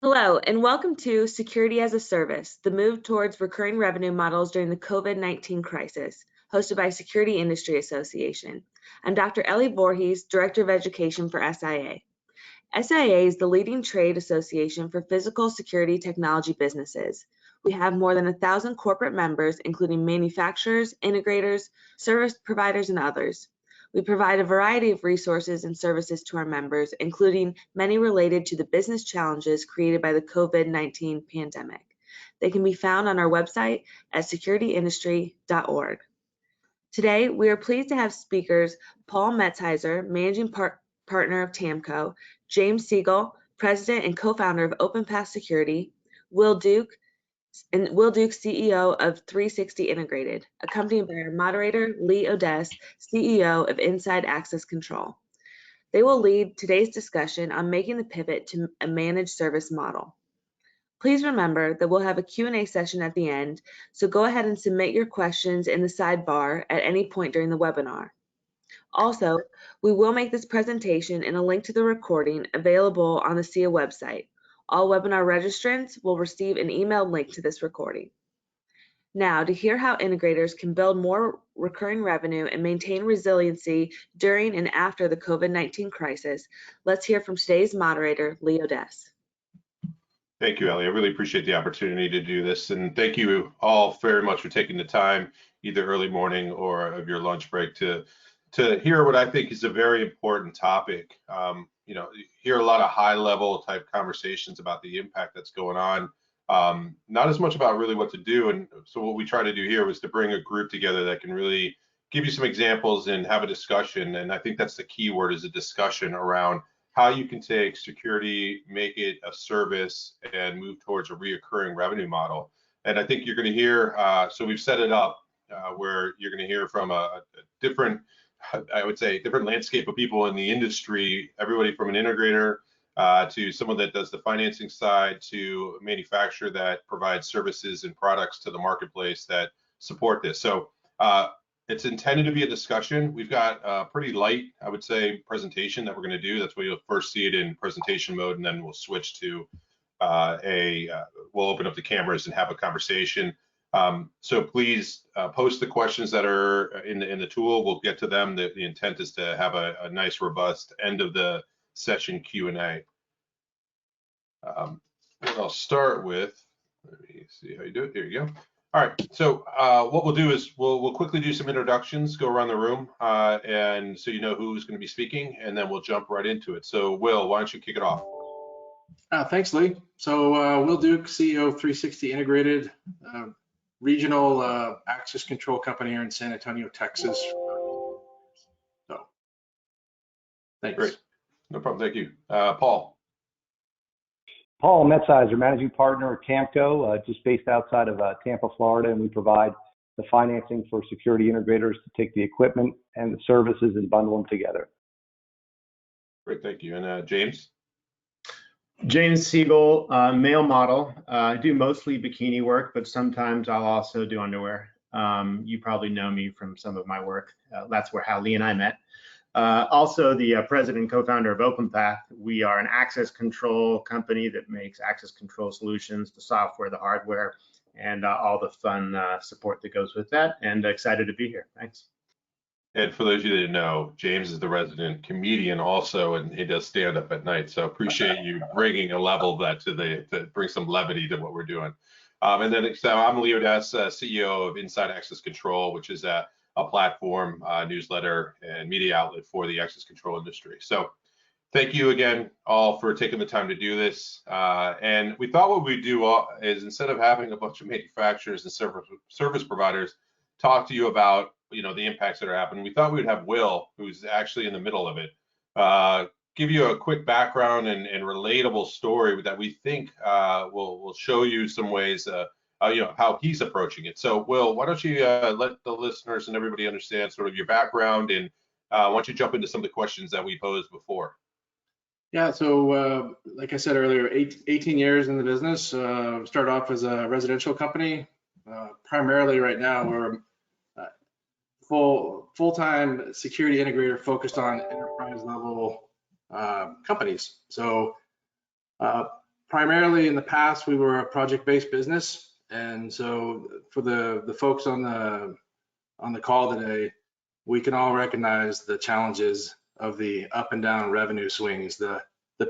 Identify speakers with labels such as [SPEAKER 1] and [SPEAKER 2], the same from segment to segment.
[SPEAKER 1] Hello, and welcome to Security as a Service, the move towards recurring revenue models during the COVID-19 crisis, hosted by Security Industry Association. I'm Dr. Ellie Voorhees, Director of Education for SIA. SIA is the leading trade association for physical security technology businesses. We have more than 1,000 corporate members, including manufacturers, integrators, service providers, and others. We provide a variety of resources and services to our members, including many related to the business challenges created by the COVID-19 pandemic. They can be found on our website at securityindustry.org. Today, we are pleased to have speakers Paul Metzheiser, Managing Partner of TAMCO, James Siegel, President and Co-founder of OpenPath Security, Will Duke, CEO of 360 Integrated, accompanied by our moderator, Lee Odess, CEO of Inside Access Control. They will lead today's discussion on making the pivot to a managed service model. Please remember that we'll have a Q&A session at the end, so go ahead and submit your questions in the sidebar at any point during the webinar. Also, we will make this presentation and a link to the recording available on the SIA website. All webinar registrants will receive an email link to this recording. Now, to hear how integrators can build more recurring revenue and maintain resiliency during and after the COVID-19 crisis, let's hear from today's moderator, Lee Odess.
[SPEAKER 2] Thank you, Ellie. I really appreciate the opportunity to do this, and thank you all very much for taking the time, either early morning or of your lunch break, to hear what I think is a very important topic. Hear a lot of high-level type conversations about the impact that's going on, not as much about really what to do. And so what we try to do here was to bring a group together that can really give you some examples and have a discussion. And I think that's the key word, is a discussion around how you can take security, make it a service, and move towards a reoccurring revenue model. And I think you're going to hear, so we've set it up where you're going to hear from a different, I would say, different landscape of people in the industry, everybody from an integrator to someone that does the financing side, to a manufacturer that provides services and products to the marketplace that support this. So it's intended to be a discussion. We've got a pretty light, I would say, presentation that we're going to do. That's where you'll first see it in presentation mode, and then we'll switch to we'll open up the cameras and have a conversation. So please post the questions that are in the tool. We'll get to them. The intent is to have a nice, robust end of the session Q&A. What I'll start with, let me see how you do it. There you go. All right. So what we'll do is we'll quickly do some introductions, go around the room, and so you know who's going to be speaking, and then we'll jump right into it. So Will, why don't you kick it off?
[SPEAKER 3] Thanks, Lee. So Will Duke, CEO of 360 Integrated, regional access control company here in San Antonio, Texas. So, thanks.
[SPEAKER 2] Great. No problem. Thank you. Paul.
[SPEAKER 4] Paul Metzheiser, Managing Partner at TAMCO, just based outside of Tampa, Florida, and we provide the financing for security integrators to take the equipment and the services and bundle them together.
[SPEAKER 2] Great, thank you. And James?
[SPEAKER 5] James Siegel, male model. I do mostly bikini work, but sometimes I'll also do underwear. You probably know me from some of my work. That's how Lee and I met. Also the president and co-founder of OpenPath. We are an access control company that makes access control solutions, the software, the hardware, and all the fun support that goes with that. And excited to be here. Thanks.
[SPEAKER 2] And for those of you that didn't know, James is the resident comedian also, and he does stand up at night. So appreciate you bringing a level of that to bring some levity to what we're doing. And then so I'm Lee Odess, CEO of Inside Access Control, which is a platform, newsletter, and media outlet for the access control industry. So thank you again all for taking the time to do this. And we thought what we'd do is, instead of having a bunch of manufacturers and service providers talk to you about the impacts that are happening, we thought we'd have Will, who's actually in the middle of it, give you a quick background and relatable story that we think will show you some ways how he's approaching it. So Will, why don't you let the listeners and everybody understand sort of your background, and why don't you jump into some of the questions that we posed before?
[SPEAKER 3] Yeah, so like I said earlier, 18 years in the business. Started off as a residential company. Primarily right now we're full-time security integrator focused on enterprise level companies. So Primarily in the past, we were a project-based business. And so for the folks on the call today, we can all recognize the challenges of the up and down revenue swings, the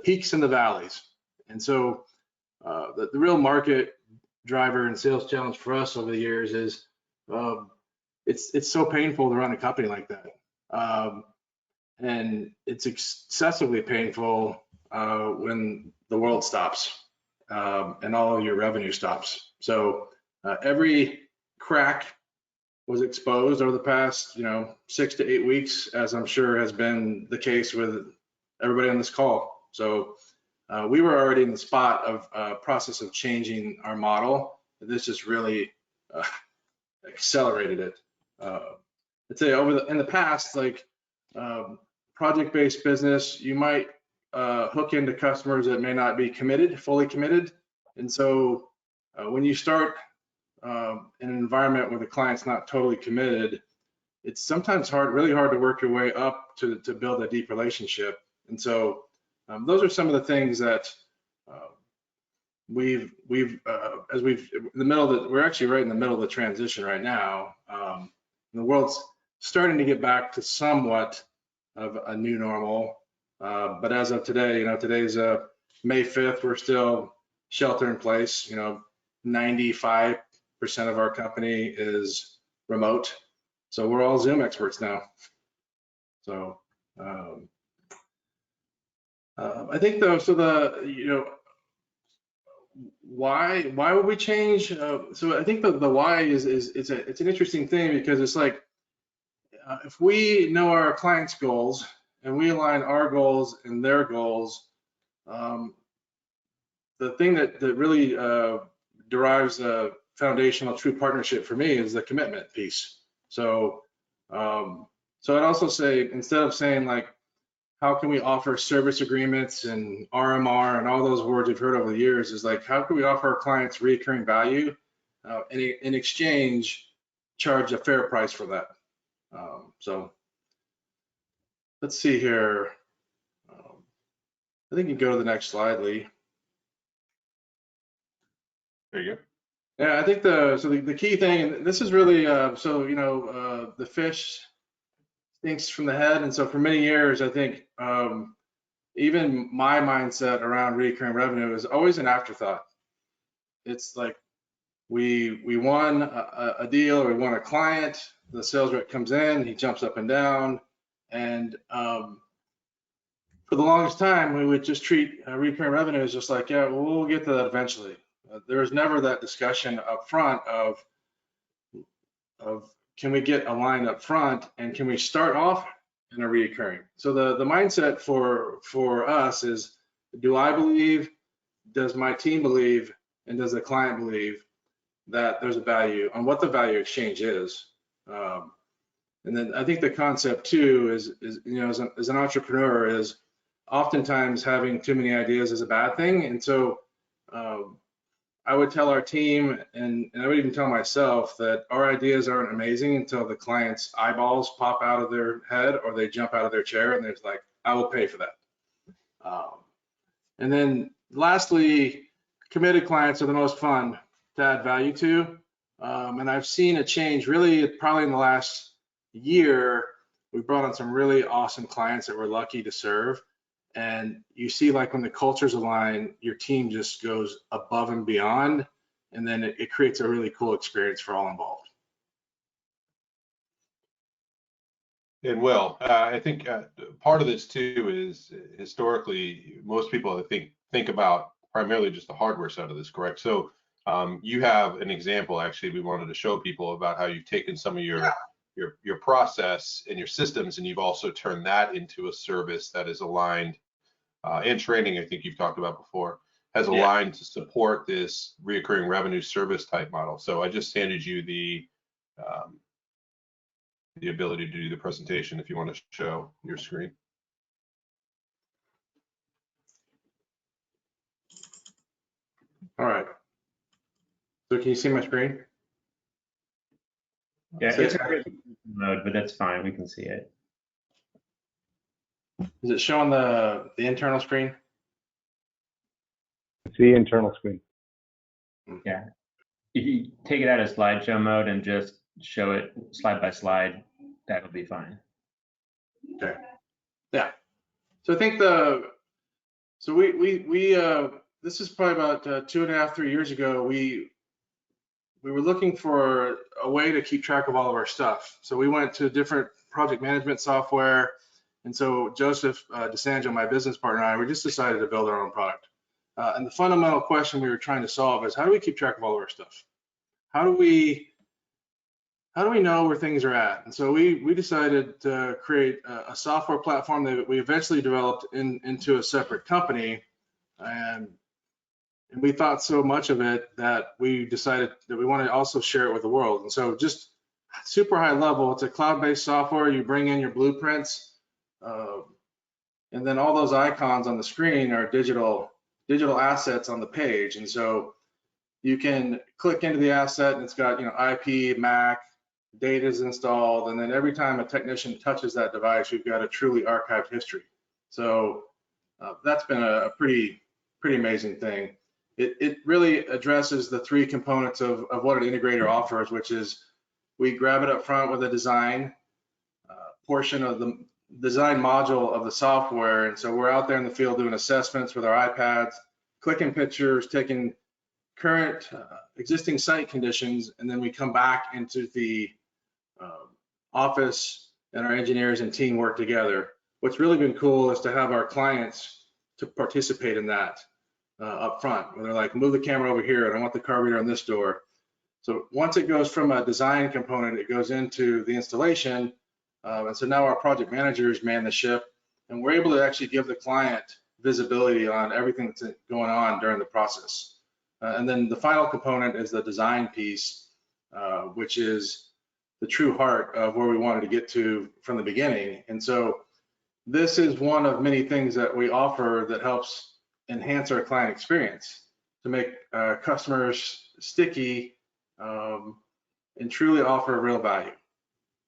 [SPEAKER 3] peaks and the valleys. And so the real market driver and sales challenge for us over the years is it's so painful to run a company like that. And it's excessively painful when the world stops and all of your revenue stops. So every crack was exposed over the past, 6 to 8 weeks, as I'm sure has been the case with everybody on this call. So we were already in the spot of process of changing our model. This just really accelerated it. I'd say in the past, like project-based business, you might hook into customers that may not be fully committed. And so when you start in an environment where the client's not totally committed, it's sometimes really hard to work your way up to build a deep relationship. And so those are some of the things that we're actually right in the middle of the transition right now. The world's starting to get back to somewhat of a new normal. But as of today, today's May 5th, we're still shelter in place. 95% of our company is remote. So we're all Zoom experts now. So I think though, why would we change? So I think the why is it's an interesting thing, because it's like if we know our clients' goals and we align our goals and their goals, the thing that really derives a foundational true partnership for me is the commitment piece. So I'd also say, instead of saying like, how can we offer service agreements and RMR and all those words we've heard over the years, is like, how can we offer our clients recurring value and in exchange charge a fair price for that? So let's see here. I think you can go to the next slide, Lee.
[SPEAKER 2] There you go.
[SPEAKER 3] Yeah, I think the key thing, and this is really the fish stinks from the head, and so for many years, I think even my mindset around recurring revenue is always an afterthought. It's like we won a deal, or we won a client, the sales rep comes in, he jumps up and down, and for the longest time, we would just treat recurring revenue as just like, yeah, we'll get to that eventually. There was never that discussion up front of can we get aligned up front, and can we start off in a reoccurring? So the mindset for us is, do I believe, does my team believe, and does the client believe that there's a value on what the value exchange is? And then I think the concept too is as an entrepreneur, is oftentimes having too many ideas is a bad thing. And so I would tell our team, and I would even tell myself, that our ideas aren't amazing until the client's eyeballs pop out of their head, or they jump out of their chair and they're like, I will pay for that. And then lastly, committed clients are the most fun to add value to. And I've seen a change really probably in the last year. We brought on some really awesome clients that we're lucky to serve. And you see, like, when the cultures align, your team just goes above and beyond, and then it creates a really cool experience for all involved.
[SPEAKER 2] And Will, I think part of this too is historically most people I think about primarily just the hardware side of this, correct? So you have an example, actually, we wanted to show people about how you've taken some of your process and your systems, and you've also turned that into a service that is aligned, and training, I think you've talked about before, has aligned to support this recurring revenue service type model. So I just handed you the ability to do the presentation if you want to show your screen.
[SPEAKER 3] All right. So can you see my screen?
[SPEAKER 5] Yeah, it's mode, but that's fine. We can see it.
[SPEAKER 3] Is it showing the internal screen?
[SPEAKER 4] It's the internal screen.
[SPEAKER 5] Yeah. If you take it out of slideshow mode and just show it slide by slide, that'll be fine.
[SPEAKER 3] Okay. Yeah. So I think this is probably about 2.5, 3 years ago. We were looking for a way to keep track of all of our stuff. So we went to different project management software. And so Joseph DeSanjo, my business partner, and I, we just decided to build our own product. And the fundamental question we were trying to solve is, how do we keep track of all of our stuff? How do we know where things are at? And so we decided to create a software platform that we eventually developed into a separate company. And we thought so much of it that we decided that we want to also share it with the world. And so just super high level, it's a cloud-based software. You bring in your blueprints, and then all those icons on the screen are digital assets on the page. And so you can click into the asset and it's got, IP, Mac, data is installed. And then every time a technician touches that device, you've got a truly archived history. So that's been a pretty amazing thing. It really addresses the three components of what an integrator offers, which is we grab it up front with a design portion of the design module of the software. And so we're out there in the field doing assessments with our iPads, clicking pictures, taking current existing site conditions, and then we come back into the office and our engineers and team work together. What's really been cool is to have our clients to participate in that up front, where they're like, move the camera over here and I want the car reader on this door. So once it goes from a design component, it goes into the installation. And so now our project managers man the ship, and we're able to actually give the client visibility on everything that's going on during the process. And then the final component is the design piece, which is the true heart of where we wanted to get to from the beginning. And so this is one of many things that we offer that helps enhance our client experience to make customers sticky and truly offer real value.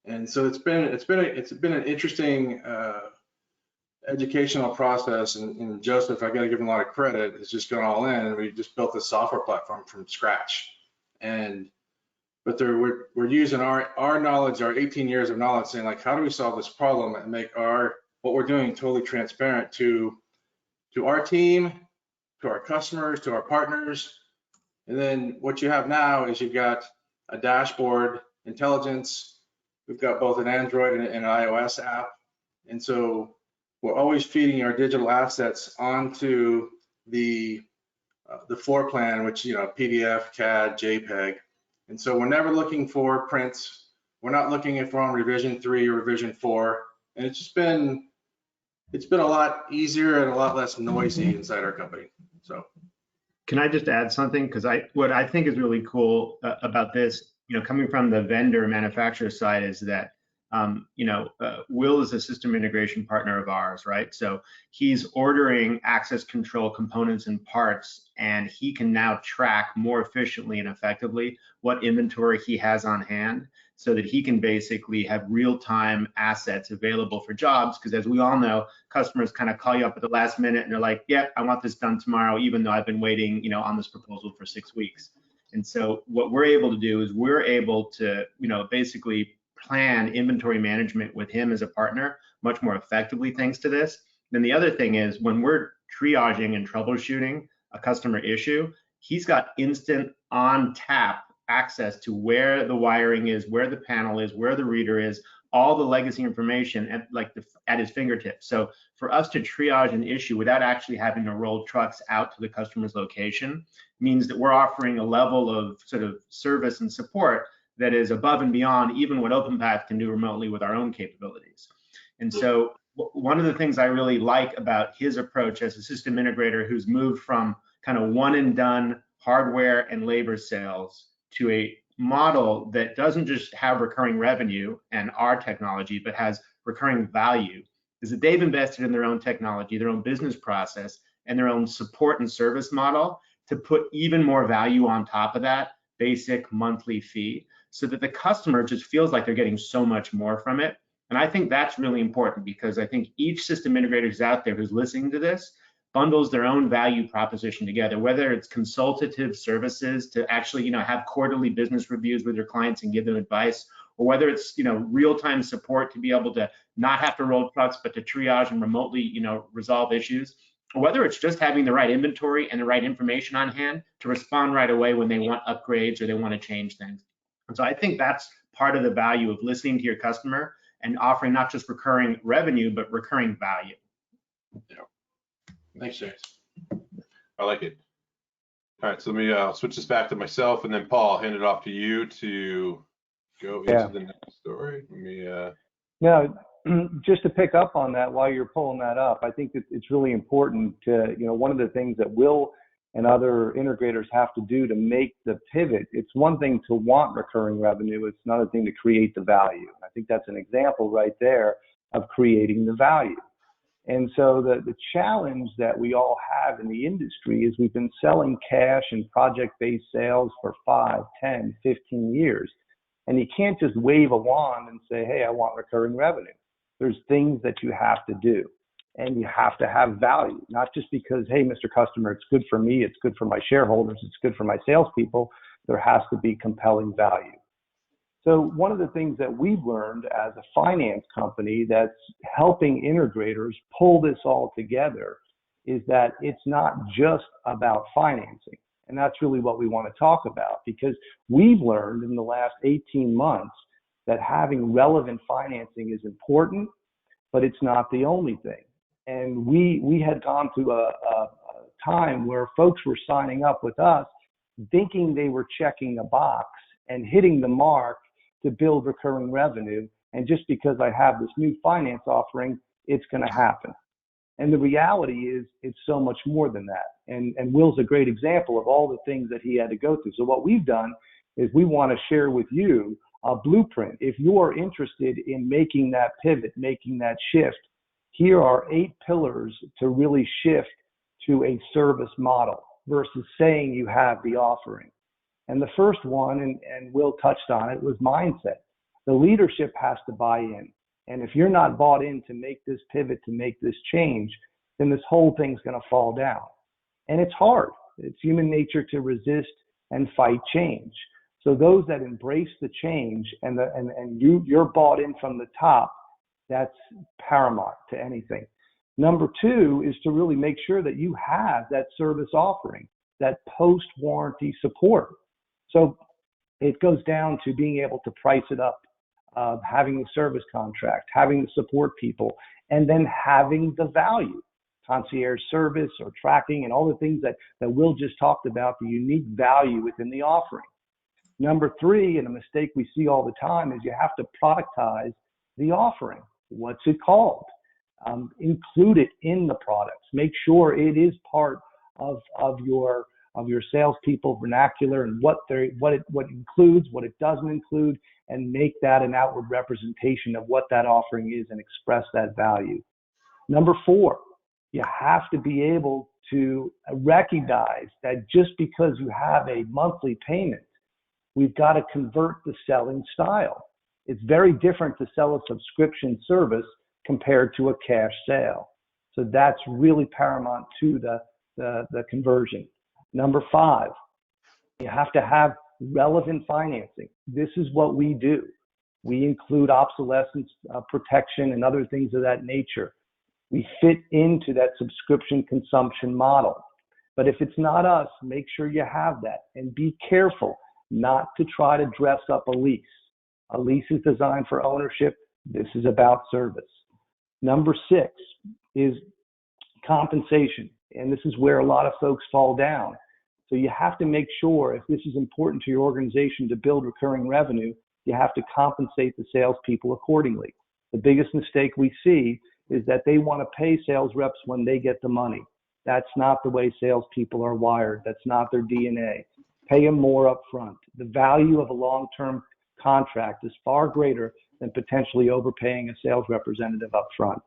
[SPEAKER 3] And so it's been an interesting educational process. And Joseph, I got to give him a lot of credit. Has just gone all in, and we just built this software platform from scratch. But we're using our knowledge, our 18 years of knowledge, saying like, how do we solve this problem and make what we're doing totally transparent to our team, to our customers, to our partners. And then what you have now is you've got a dashboard, intelligence. We've got both an Android and an iOS app. And so we're always feeding our digital assets onto the floor plan, which, PDF, CAD, JPEG. And so we're never looking for prints. We're not looking if we're on revision 3 or revision 4. And it's been a lot easier and a lot less noisy inside our company. So
[SPEAKER 5] can I just add something? Because what I think is really cool about this, coming from the vendor manufacturer side, is that Will is a system integration partner of ours, right? So he's ordering access control components and parts, and he can now track more efficiently and effectively what inventory he has on hand, so that he can basically have real-time assets available for jobs. Because as we all know, customers kind of call you up at the last minute and they're like, yeah, I want this done tomorrow, even though I've been waiting, on this proposal for 6 weeks. And so what we're able to do is we're able to, basically plan inventory management with him as a partner much more effectively thanks to this. Then the other thing is, when we're triaging and troubleshooting a customer issue, he's got instant on tap access to where the wiring is, where the panel is, where the reader is, all the legacy information at his fingertips. So for us to triage an issue without actually having to roll trucks out to the customer's location means that we're offering a level of sort of service and support that is above and beyond even what OpenPath can do remotely with our own capabilities. And so one of the things I really like about his approach as a system integrator who's moved from kind of one and done hardware and labor sales to a model that doesn't just have recurring revenue and our technology, but has recurring value, is that they've invested in their own technology, their own business process, and their own support and service model to put even more value on top of that basic monthly fee, so that the customer just feels like they're getting so much more from it. And I think that's really important, because I think each system integrator who's out there who's listening to this, bundles their own value proposition together, whether it's consultative services to actually, have quarterly business reviews with your clients and give them advice, or whether it's, real-time support to be able to not have to roll trucks, but to triage and remotely, resolve issues, or whether it's just having the right inventory and the right information on hand to respond right away when they want upgrades or they want to change things. And so I think that's part of the value of listening to your customer and offering not just recurring revenue, but recurring value.
[SPEAKER 3] Yeah. Thanks, James.
[SPEAKER 2] I like it. All right, so let me switch this back to myself, and then Paul, hand it off to you to go into the next story. Let me.
[SPEAKER 4] No, just to pick up on that while you're pulling that up, I think that it's really important to, one of the things that Will and other integrators have to do to make the pivot. It's one thing to want recurring revenue. It's another thing to create the value. I think that's an example right there of creating the value. And so the challenge that we all have in the industry is we've been selling cash and project-based sales for 5, 10, 15 years. And you can't just wave a wand and say, hey, I want recurring revenue. There's things that you have to do. And you have to have value, not just because, hey, Mr. Customer, it's good for me, it's good for my shareholders, it's good for my salespeople. There has to be compelling value. So one of the things that we've learned as a finance company that's helping integrators pull this all together is that it's not just about financing. And that's really what we want to talk about, because we've learned in the last 18 months that having relevant financing is important, but it's not the only thing. And we had gone through a time where folks were signing up with us thinking they were checking a box and hitting the mark to build recurring revenue. And just because I have this new finance offering, it's going to happen. And the reality is it's so much more than that. And Will's a great example of all the things that he had to go through. So what we've done is we want to share with you a blueprint. If you're interested in making that pivot, making that shift, here are 8 pillars to really shift to a service model versus saying you have the offering. And the first one, and Will touched on it, was mindset. The leadership has to buy in. And if you're not bought in to make this pivot, to make this change, then this whole thing's going to fall down. And it's hard. It's human nature to resist and fight change. So those that embrace the change and you're bought in from the top, that's paramount to anything. Number 2 is to really make sure that you have that service offering, that post-warranty support. So it goes down to being able to price it up, having the service contract, having the support people, and then having the value, concierge service or tracking and all the things that Will just talked about, the unique value within the offering. Number 3, and a mistake we see all the time, is you have to productize the offering. What's it called? Include it in the products. Make sure it is part of your salespeople vernacular and what includes, what it doesn't include, and make that an outward representation of what that offering is and express that value. Number 4, you have to be able to recognize that just because you have a monthly payment, we've got to convert the selling style. It's very different to sell a subscription service compared to a cash sale. So that's really paramount to the conversion. Number 5, you have to have relevant financing. This is what we do. We include obsolescence protection and other things of that nature. We fit into that subscription consumption model. But if it's not us, make sure you have that, and be careful not to try to dress up a lease. A lease is designed for ownership. This is about service. Number 6 is compensation. And this is where a lot of folks fall down. So you have to make sure, if this is important to your organization to build recurring revenue, you have to compensate the salespeople accordingly. The biggest mistake we see is that they want to pay sales reps when they get the money. That's not the way salespeople are wired. That's not their DNA. Pay them more up front. The value of a long-term contract is far greater than potentially overpaying a sales representative up front.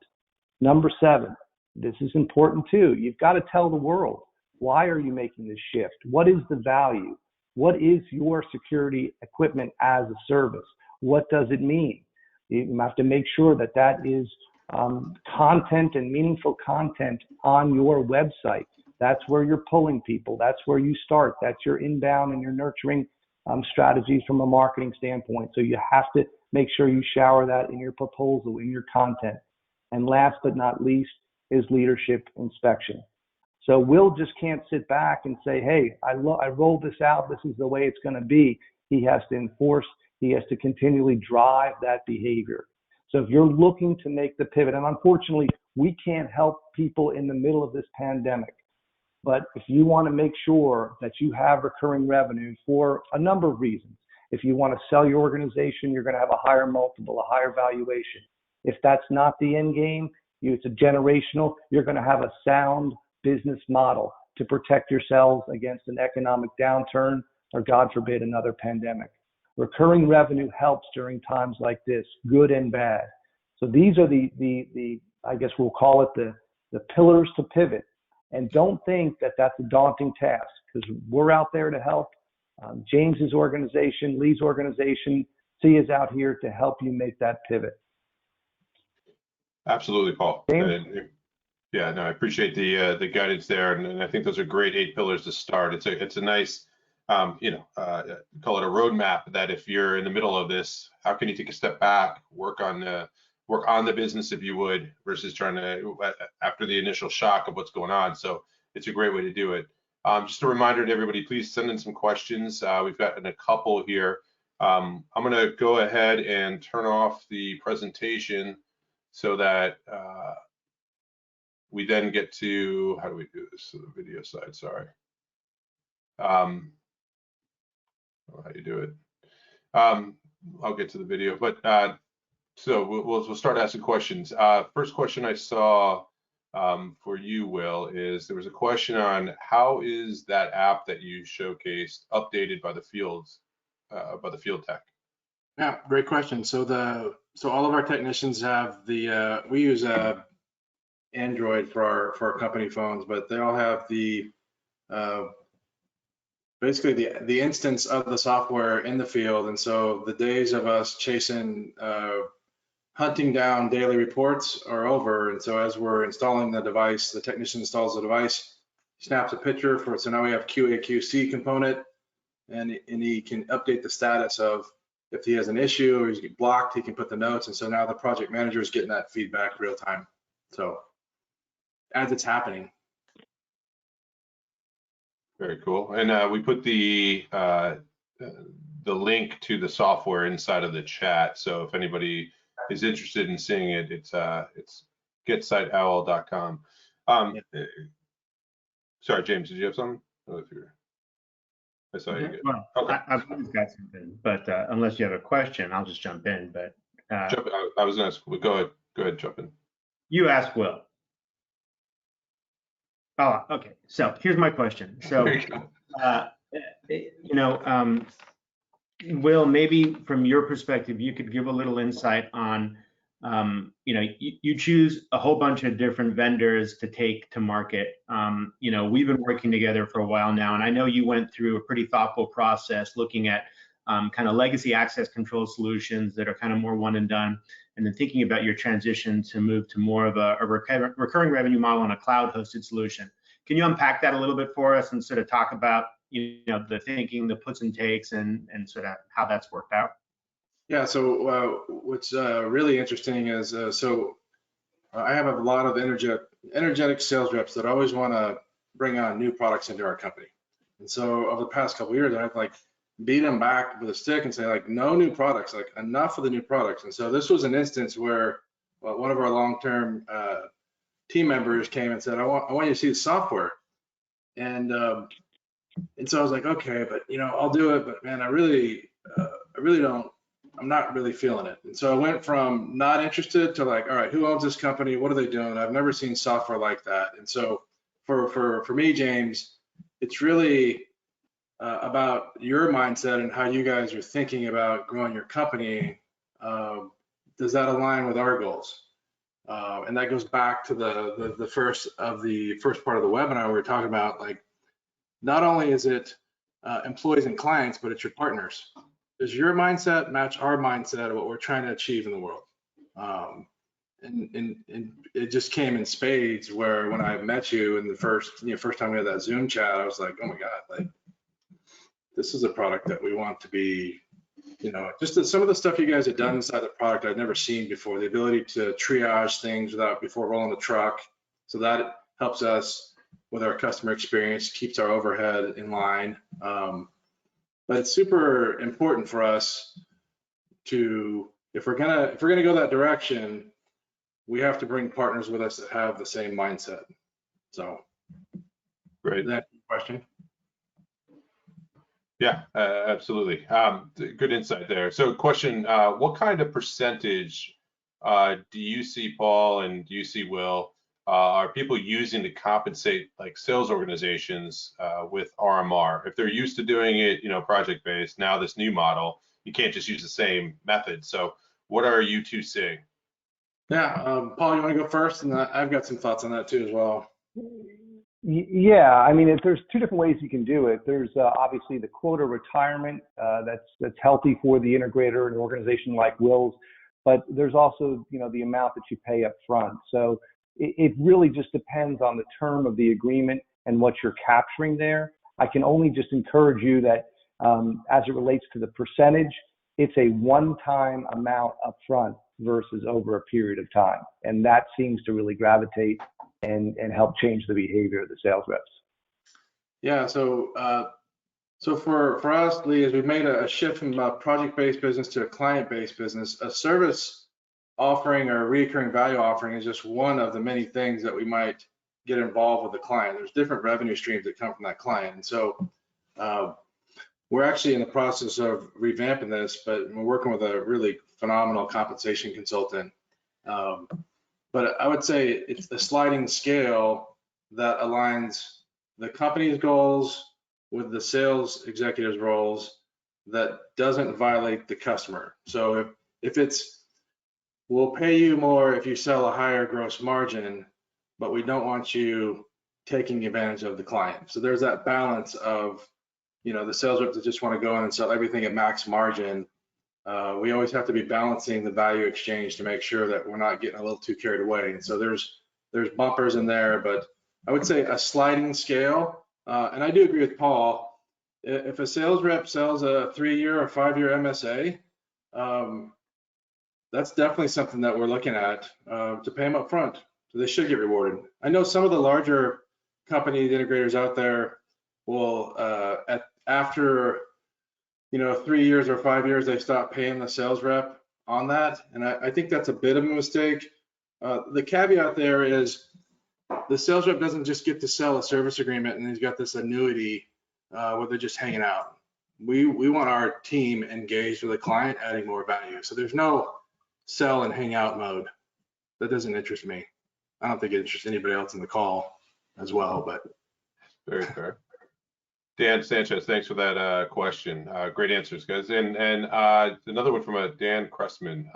[SPEAKER 4] Number 7, this is important too. You've got to tell the world, why are you making this shift? What is the value? What is your security equipment as a service? What does it mean? You have to make sure that that is content and meaningful content on your website. That's where you're pulling people. That's where you start. That's your inbound and your nurturing strategies from a marketing standpoint. So you have to make sure you shower that in your proposal, in your content. And last but not least is leadership inspection. So Will just can't sit back and say, hey, I rolled this out. This is the way it's going to be. He has to enforce. He has to continually drive that behavior. So if you're looking to make the pivot, and unfortunately, we can't help people in the middle of this pandemic, but if you want to make sure that you have recurring revenue for a number of reasons, if you want to sell your organization, you're going to have a higher multiple, a higher valuation. If that's not the end game, it's a generational, you're going to have a sound business model to protect yourselves against an economic downturn or, God forbid, another pandemic. Recurring revenue helps during times like this, good and bad. So these are the I guess we'll call it the pillars to pivot. And don't think that that's a daunting task, because we're out there to help. James's organization, Lee's organization, C is out here to help you make that pivot.
[SPEAKER 2] Absolutely, Paul.
[SPEAKER 4] James?
[SPEAKER 2] Yeah, no, I appreciate the guidance there, and I think those are great 8 pillars to start. It's a nice, call it a roadmap that if you're in the middle of this, how can you take a step back, work on the business, if you would, versus trying to after the initial shock of what's going on. So it's a great way to do it. Just a reminder to everybody, please send in some questions. We've gotten a couple here. I'm going to go ahead and turn off the presentation so that we then get to, how do we do this to the video side? Sorry. I don't know how you do it. I'll get to the video, but so we'll start asking questions. First question I saw for you, Will, is there was a question on how is that app that you showcased updated by the field tech?
[SPEAKER 3] Yeah, great question. So all of our technicians have we use Android for our company phones, but they all have basically the instance of the software in the field. And so the days of us chasing hunting down daily reports are over. And so as we're installing the device, the technician installs the device, snaps a picture for it. So now we have QA/QC component, and he can update the status of if he has an issue or he's getting blocked, he can put the notes. And so now the project manager is getting that feedback real time. So as it's happening.
[SPEAKER 2] Very cool. And we put the link to the software inside of the chat. So if anybody is interested in seeing it, it's getsiteowl.com. Sorry, James, did you have something? I saw you.
[SPEAKER 5] Well, okay. I've always got something, but unless you have a question, I'll just jump in. But
[SPEAKER 2] I was going to go ahead, jump in.
[SPEAKER 5] You ask Will. Oh, okay. So here's my question. So, Will, maybe from your perspective, you could give a little insight on, you choose a whole bunch of different vendors to take to market. We've been working together for a while now, and I know you went through a pretty thoughtful process looking at kind of legacy access control solutions that are kind of more one and done, and then thinking about your transition to move to more of a recurring revenue model on a cloud hosted solution. Can you unpack that a little bit for us and sort of talk about, the thinking, the puts and takes, and sort of how that's worked out?
[SPEAKER 3] Yeah, so what's really interesting is, I have a lot of energetic sales reps that always want to bring on new products into our company. And so over the past couple of years, I've beat them back with a stick and say no new products, enough of the new products. And so this was an instance where one of our long-term team members came and said, I want you to see the software. And so I was like, okay, but I'll do it, but man, I really don't, I'm not really feeling it. And so I went from not interested to all right, who owns this company? What are they doing? I've never seen software like that. And so for me, James, it's really about your mindset and how you guys are thinking about growing your company. Does that align with our goals? And that goes back to the first part of the webinar. We were talking about not only is it employees and clients, but it's your partners. Does your mindset match our mindset of what we're trying to achieve in the world? and it just came in spades where when I met you in the first time we had that Zoom chat, I was like, oh my God, like this is a product that we want to be, just some of the stuff you guys have done inside the product I've never seen before, the ability to triage things before rolling the truck. So that helps us with our customer experience, keeps our overhead in line. But it's super important for us to, if we're gonna go that direction, we have to bring partners with us that have the same mindset. So,
[SPEAKER 2] Great.
[SPEAKER 3] That question.
[SPEAKER 2] Yeah, absolutely. Good insight there. So question, what kind of percentage do you see, Paul, and do you see, Will, are people using to compensate like sales organizations with RMR? If they're used to doing it, project-based, now this new model, you can't just use the same method. So what are you two seeing?
[SPEAKER 3] Yeah, Paul, you want to go first? And I've got some thoughts on that too as well.
[SPEAKER 4] Yeah, I mean, there's two different ways you can do it. There's obviously the quota retirement that's healthy for the integrator, an organization like Will's, but there's also the amount that you pay up front. So it really just depends on the term of the agreement and what you're capturing there. I can only just encourage you that as it relates to the percentage, it's a one-time amount up front versus over a period of time, and that seems to really gravitate and help change the behavior of the sales reps.
[SPEAKER 3] Yeah, so for us, Lee, as we've made a shift from a project-based business to a client-based business, a service offering or a recurring value offering is just one of the many things that we might get involved with the client. There's different revenue streams that come from that client, and so we're actually in the process of revamping this, but we're working with a really phenomenal compensation consultant. But I would say it's the sliding scale that aligns the company's goals with the sales executive's roles that doesn't violate the customer. So if it's, we'll pay you more if you sell a higher gross margin, but we don't want you taking advantage of the client. So there's that balance of, the sales reps that just want to go in and sell everything at max margin. We always have to be balancing the value exchange to make sure that we're not getting a little too carried away. And so there's bumpers in there, but I would say a sliding scale. And I do agree with Paul. If a sales rep sells a 3-year or 5-year MSA, that's definitely something that we're looking at to pay them up front. So they should get rewarded. I know some of the larger company integrators out there will, after 3 years or 5 years, they stop paying the sales rep on that. And I think that's a bit of a mistake. The caveat there is the sales rep doesn't just get to sell a service agreement and he's got this annuity where they're just hanging out. We want our team engaged with the client, adding more value. So there's no sell and hang out mode. That doesn't interest me. I don't think it interests anybody else in the call as well, but.
[SPEAKER 2] Very fair. Dan Sanchez, thanks for that question. Great answers, guys. And another one from Dan Cressman.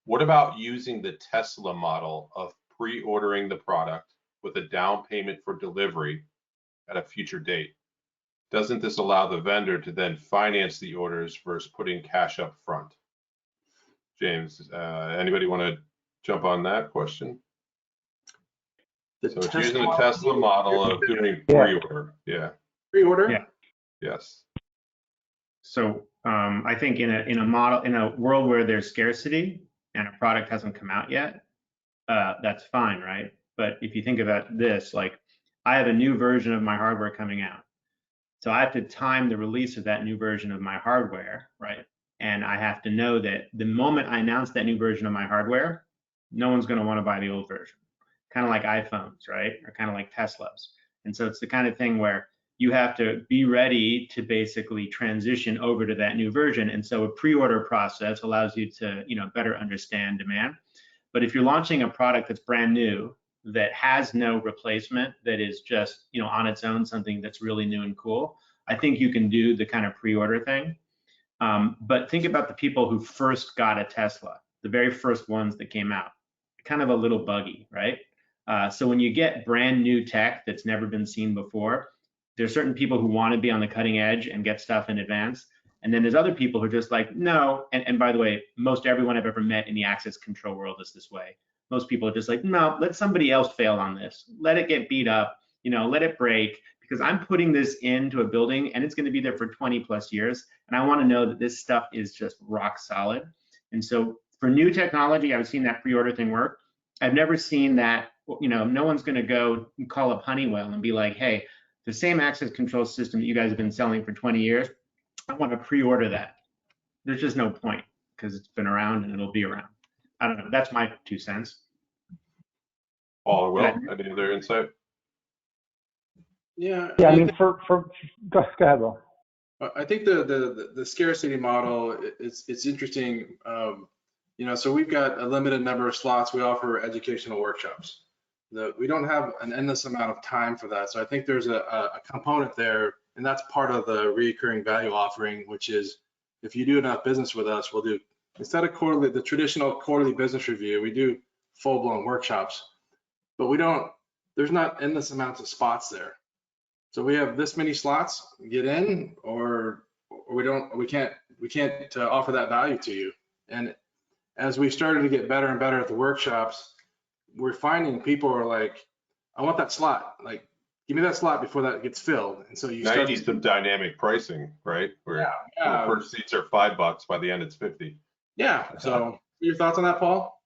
[SPEAKER 2] What about using the Tesla model of pre-ordering the product with a down payment for delivery at a future date? Doesn't this allow the vendor to then finance the orders versus putting cash up front? James, anybody want to jump on that question? So it's using the Tesla model of doing pre-order. Yeah.
[SPEAKER 3] Pre-order?
[SPEAKER 5] Yeah.
[SPEAKER 2] Yes.
[SPEAKER 5] So I think in a world where there's scarcity and a product hasn't come out yet, that's fine, right? But if you think about this, like I have a new version of my hardware coming out. So I have to time the release of that new version of my hardware, right? And I have to know that the moment I announce that new version of my hardware, no one's going to want to buy the old version. Kind of like iPhones, right? Or kind of like Teslas. And so it's the kind of thing where you have to be ready to basically transition over to that new version. And so a pre-order process allows you to, better understand demand. But if you're launching a product that's brand new, that has no replacement, that is just, on its own, something that's really new and cool, I think you can do the kind of pre-order thing. But think about the people who first got a Tesla, the very first ones that came out, kind of a little buggy, right? So when you get brand new tech that's never been seen before, there's certain people who want to be on the cutting edge and get stuff in advance. And then there's other people who are just like, no. And by the way, most everyone I've ever met in the access control world is this way. most people are just like, no, let somebody else fail on this. Let it get beat up, let it break, because I'm putting this into a building and it's going to be there for 20 plus years. And I want to know that this stuff is just rock solid. And so for new technology, I've seen that pre-order thing work. I've never seen that, no one's going to go and call up Honeywell and be like, hey, the same access control system that you guys have been selling for 20 years, I want to pre-order that. There's just no point because it's been around and it'll be around. I don't know. That's my 2 cents.
[SPEAKER 2] Paul or Will, any other insight?
[SPEAKER 3] Yeah.
[SPEAKER 4] Yeah, I mean, go ahead, Will.
[SPEAKER 3] I think the scarcity model, it's interesting. So we've got a limited number of slots. We offer educational workshops. We don't have an endless amount of time for that. So I think there's a component there, and that's part of the recurring value offering, which is if you do enough business with us, we'll do, instead of the traditional quarterly business review, we do full-blown workshops, but there's not endless amounts of spots there. So we have this many slots, get in, or we can't offer that value to you. And as we started to get better and better at the workshops, we're finding people are like, I want that slot. Like, give me that slot before that gets filled. And so you
[SPEAKER 2] now you need some dynamic pricing, right? Where the first seats are $5, by the end it's 50.
[SPEAKER 3] Yeah. So your thoughts on that, Paul?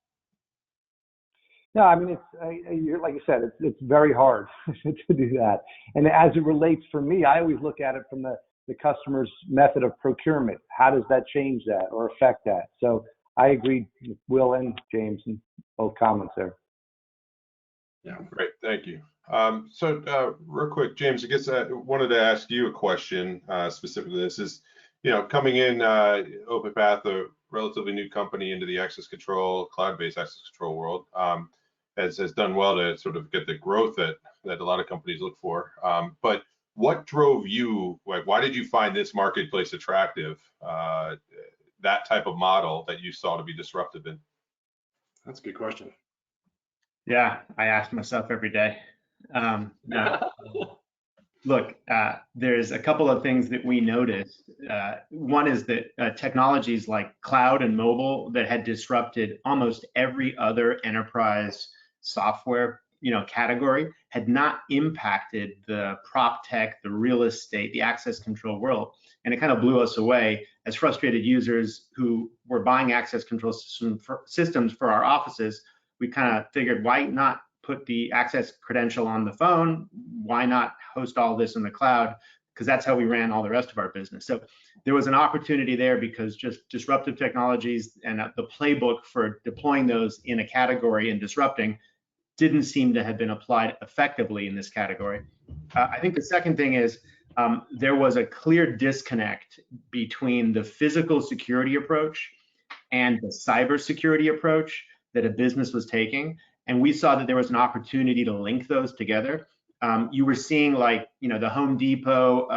[SPEAKER 4] No, I mean, it's like you said, it's very hard to do that. And as it relates for me, I always look at it from the customer's method of procurement. How does that change that or affect that? So I agree with Will and James in both comments there.
[SPEAKER 2] Yeah, great, thank you. So real quick, James, I guess I wanted to ask you a question specifically. This is, coming in OpenPath, a relatively new company into the access control, cloud-based access control world, has done well to sort of get the growth that a lot of companies look for. But what drove you, like, why did you find this marketplace attractive, that type of model that you saw to be disruptive in?
[SPEAKER 3] That's a good question.
[SPEAKER 5] Yeah, I ask myself every day. Look, there's a couple of things that we noticed. One is that technologies like cloud and mobile that had disrupted almost every other enterprise software, category had not impacted the prop tech, the real estate, the access control world. And it kind of blew us away as frustrated users who were buying access control systems for our offices. We kind of figured, why not put the access credential on the phone? Why not host all this in the cloud? Because that's how we ran all the rest of our business. So there was an opportunity there because just disruptive technologies and the playbook for deploying those in a category and disrupting didn't seem to have been applied effectively in this category. I think the second thing is there was a clear disconnect between the physical security approach and the cybersecurity approach that a business was taking. And we saw that there was an opportunity to link those together. You were seeing like, the Home Depot,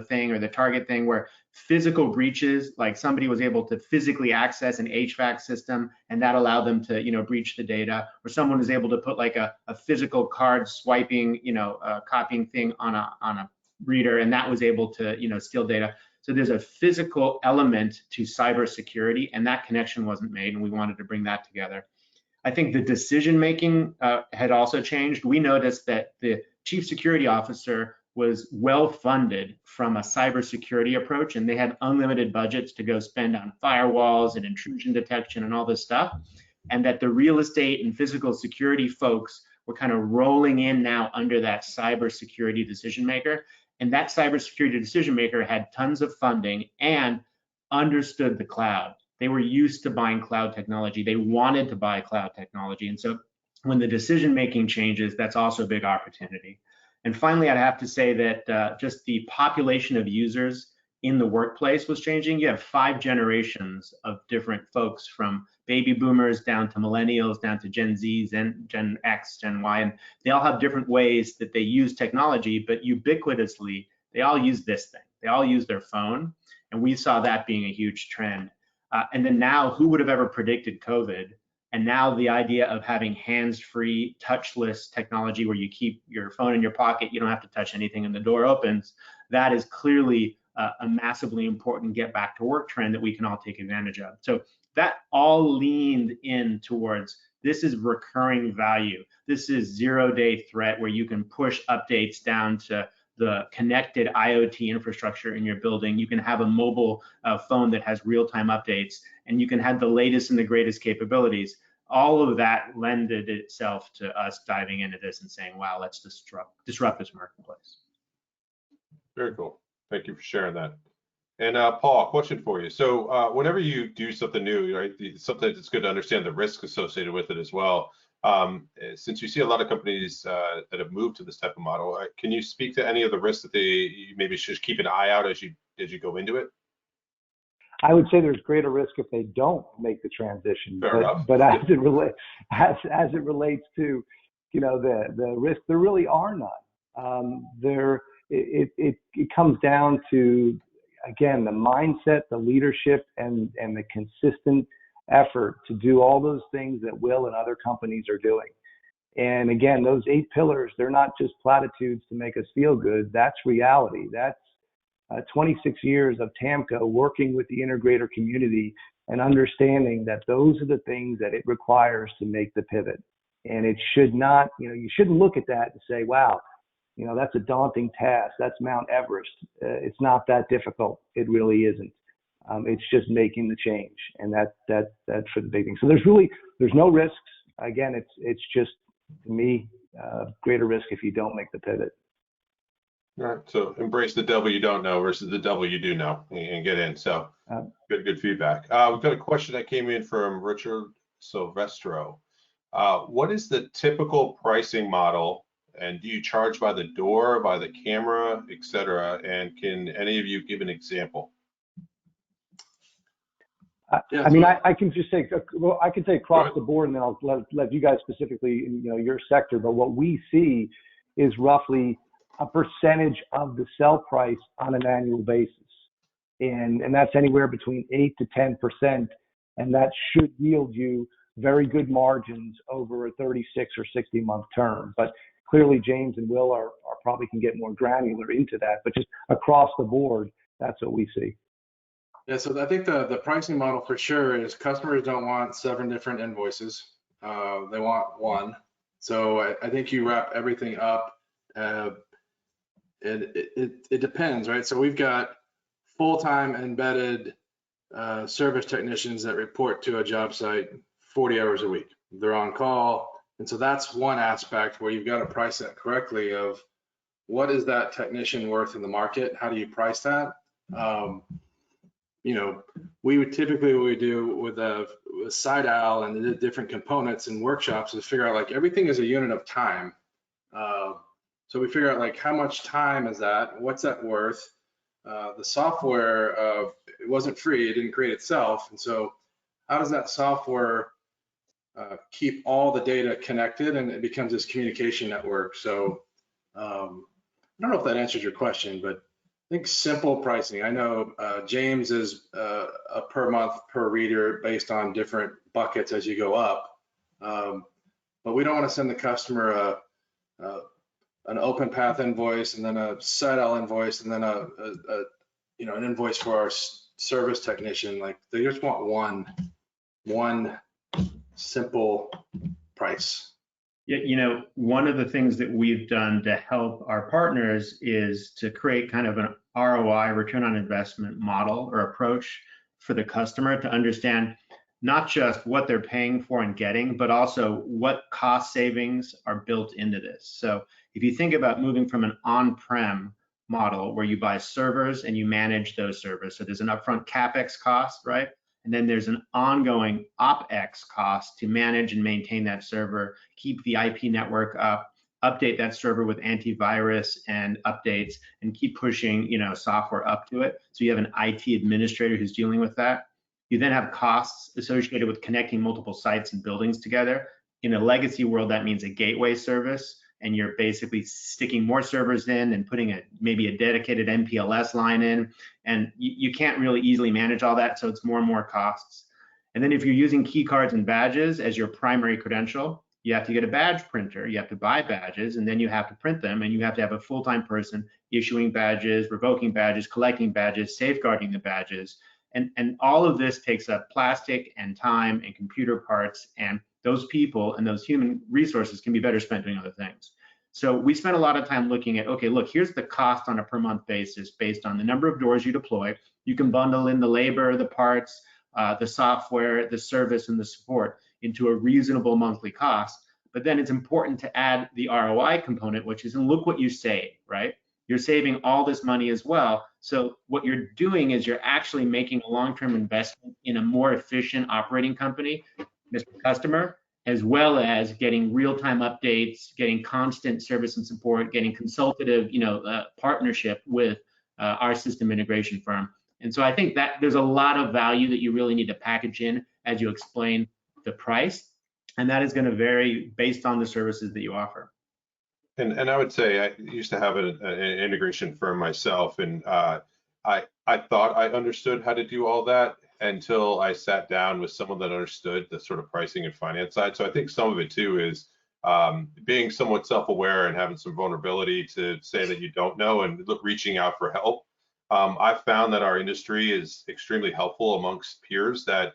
[SPEAKER 5] thing, or the Target thing, where physical breaches, like somebody was able to physically access an HVAC system and that allowed them to, breach the data, or someone was able to put like a physical card swiping, copying thing on a reader, and that was able to, steal data. So there's a physical element to cybersecurity, and that connection wasn't made, and we wanted to bring that together. I think the decision making had also changed. We noticed that the chief security officer was well funded from a cybersecurity approach, and they had unlimited budgets to go spend on firewalls and intrusion detection and all this stuff, and that the real estate and physical security folks were kind of rolling in now under that cybersecurity decision maker. And that cybersecurity decision maker had tons of funding and understood the cloud. They were used to buying cloud technology. They wanted to buy cloud technology. And so when the decision-making changes, that's also a big opportunity. And finally, I'd have to say that just the population of users in the workplace was changing. You have 5 generations of different folks, from baby boomers down to millennials, down to Gen Zs and Gen X, Gen Y, and they all have different ways that they use technology, but ubiquitously, they all use this thing. They all use their phone, and we saw that being a huge trend. And then now, who would have ever predicted COVID? And now the idea of having hands-free, touchless technology where you keep your phone in your pocket, you don't have to touch anything and the door opens, that is clearly a massively important get back to work trend that we can all take advantage of. So that all leaned in towards This is recurring value. This is zero-day threat where you can push updates down to the connected IoT infrastructure in your building. You can have a mobile phone that has real-time updates, and you can have the latest and the greatest capabilities. All of that lended itself to us diving into this and saying, wow, let's disrupt this marketplace.
[SPEAKER 2] Very cool. Thank you for sharing that. And Paul, question for you. So whenever you do something new, right, sometimes it's good to understand the risk associated with it as well. Since you see a lot of companies that have moved to this type of model, can you speak to any of the risks that you maybe should keep an eye out as you go into it?
[SPEAKER 4] I would say there's greater risk if they don't make the transition. But as it relates to, the risk, there really are none. It comes down to, again, the mindset, the leadership, and the consistent effort to do all those things that Will and other companies are doing. And again, those 8 pillars, they're not just platitudes to make us feel good. That's reality. That's 26 years of TAMCO working with the integrator community and understanding that those are the things that it requires to make the pivot. And it should not, you shouldn't look at that and say, wow, that's a daunting task. That's Mount Everest. It's not that difficult. It really isn't. It's just making the change, and that's for the big thing. So there's no risks. Again, it's just, to me, greater risk if you don't make the pivot.
[SPEAKER 2] All right. So embrace the devil you don't know versus the devil you do know, and get in. So good feedback. We've got a question that came in from Richard Silvestro. What is the typical pricing model? And do you charge by the door, by the camera, et cetera? And can any of you give an example?
[SPEAKER 4] I mean, I can just say, I can say across the board, and then I'll let you guys specifically, your sector. But what we see is roughly a percentage of the sell price on an annual basis, and that's anywhere between 8 to 10%, and that should yield you very good margins over a 36 or 60 month term. But clearly, James and Will are probably can get more granular into that. But just across the board, that's what we see.
[SPEAKER 3] Yeah, so I think the pricing model for sure is customers don't want 7 different invoices. They want one. So I think you wrap everything up. It depends, right? So we've got full-time embedded service technicians that report to a job site 40 hours a week. They're on call. And so that's one aspect where you've got to price that correctly of what is that technician worth in the market? How do you price that? We would typically, what we do with side owl and the different components and workshops is figure out like everything is a unit of time. So we figure out like how much time is that? What's that worth? The software, it wasn't free, it didn't create itself. And so how does that software keep all the data connected, and it becomes this communication network? So I don't know if that answers your question, but I think simple pricing. I know James is a per month per reader based on different buckets as you go up, but we don't want to send the customer an open path invoice and then a side L invoice and then an invoice for our service technician. Like they just want one simple price.
[SPEAKER 5] Yeah, one of the things that we've done to help our partners is to create kind of an ROI, return on investment model or approach for the customer to understand not just what they're paying for and getting, but also what cost savings are built into this. So if you think about moving from an on-prem model where you buy servers and you manage those servers, so there's an upfront CapEx cost, right? And then there's an ongoing OpEx cost to manage and maintain that server, keep the IP network up, update that server with antivirus and updates, and keep pushing, software up to it. So you have an IT administrator who's dealing with that. You then have costs associated with connecting multiple sites and buildings together. In a legacy world, that means a gateway service, and you're basically sticking more servers in and putting maybe a dedicated MPLS line in, and you can't really easily manage all that, so it's more and more costs. And then if you're using key cards and badges as your primary credential, you have to get a badge printer, you have to buy badges, and then you have to print them, and you have to have a full-time person issuing badges, revoking badges, collecting badges, safeguarding the badges. And all of this takes up plastic and time and computer parts, and those people and those human resources can be better spent doing other things. So we spent a lot of time looking at, okay, look, here's the cost on a per month basis based on the number of doors you deploy. You can bundle in the labor, the parts, the software, the service, and the support into a reasonable monthly cost. But then it's important to add the ROI component, which is, and look what you save, right? You're saving all this money as well. So what you're doing is you're actually making a long-term investment in a more efficient operating company, Mr. Customer, as well as getting real-time updates, getting constant service and support, getting consultative, partnership with our system integration firm. And so I think that there's a lot of value that you really need to package in as you explain the price, and that is going to vary based on the services that you offer.
[SPEAKER 2] And I would say I used to have an integration firm myself, and I thought I understood how to do all that until I sat down with someone that understood the sort of pricing and finance side. So I think some of it too is being somewhat self-aware and having some vulnerability to say that you don't know and reaching out for help. I've found that our industry is extremely helpful amongst peers, that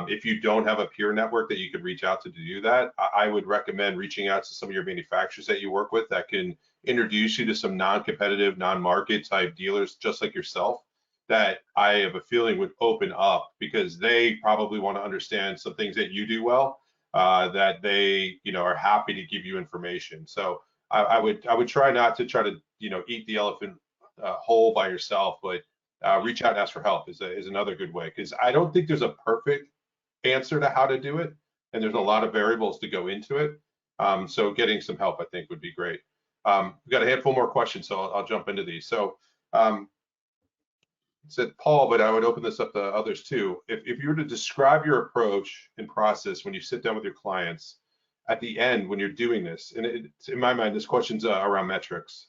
[SPEAKER 2] if you don't have a peer network that you could reach out to do that, I would recommend reaching out to some of your manufacturers that you work with that can introduce you to some non-competitive, non-market type dealers just like yourself, that I have a feeling would open up, because they probably want to understand some things that you do well, that they are happy to give you information. So I would try not to try to eat the elephant whole by yourself, but reach out and ask for help is another good way, because I don't think there's a perfect answer to how to do it, and there's a lot of variables to go into it. So getting some help, I think, would be great. We've got a handful more questions, so I'll jump into these. So it said Paul, but I would open this up to others too. If you were to describe your approach and process when you sit down with your clients at the end when you're doing this, and in my mind, this question's around metrics.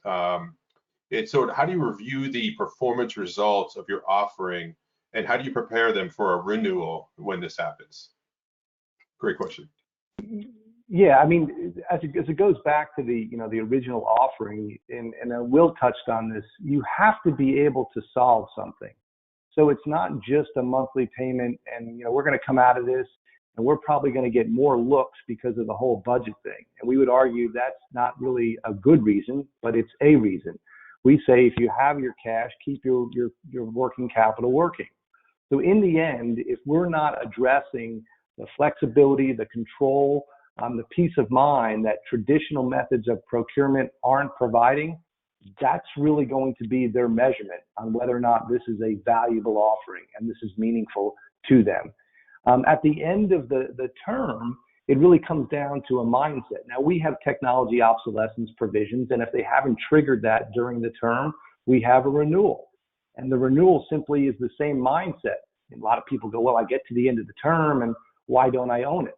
[SPEAKER 2] It's sort of, how do you review the performance results of your offering, and how do you prepare them for a renewal when this happens? Great question.
[SPEAKER 4] Yeah, I mean, as it goes back to the the original offering, and Will touched on this, you have to be able to solve something. So it's not just a monthly payment, and we're going to come out of this, and we're probably going to get more looks because of the whole budget thing. And we would argue that's not really a good reason, but it's a reason. We say if you have your cash, keep your working capital working. So in the end, if we're not addressing the flexibility, the control, the peace of mind that traditional methods of procurement aren't providing, that's really going to be their measurement on whether or not this is a valuable offering and this is meaningful to them. At the end of the term, it really comes down to a mindset. Now, we have technology obsolescence provisions, and if they haven't triggered that during the term, we have a renewal. And the renewal simply is the same mindset. And a lot of people go, well, I get to the end of the term, and why don't I own it?